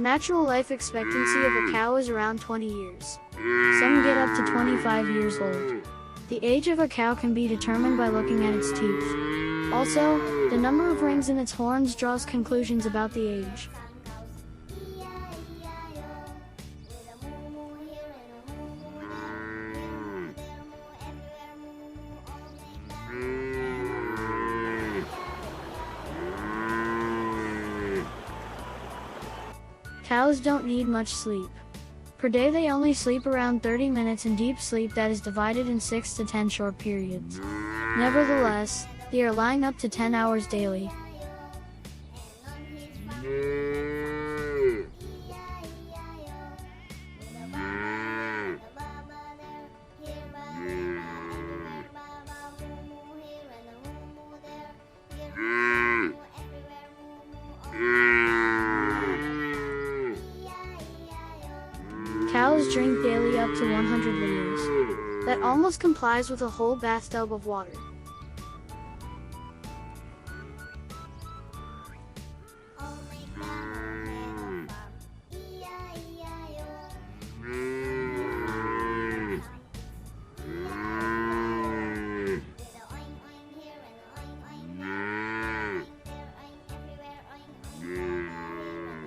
natural life expectancy of a cow is around 20 years. Some get up to 25 years old. The age of a cow can be determined by looking at its teeth. Also, the number of rings in its horns draws conclusions about the age. Cows don't need much sleep. Per day they only sleep around 30 minutes in deep sleep that is divided in 6 to 10 short periods. Nevertheless, they are lying up to 10 hours daily. Cows drink daily up to 100 liters. That almost complies with a whole bathtub of water.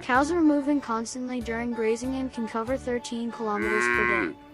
Cows are moving constantly during grazing and can cover 13 kilometers per day.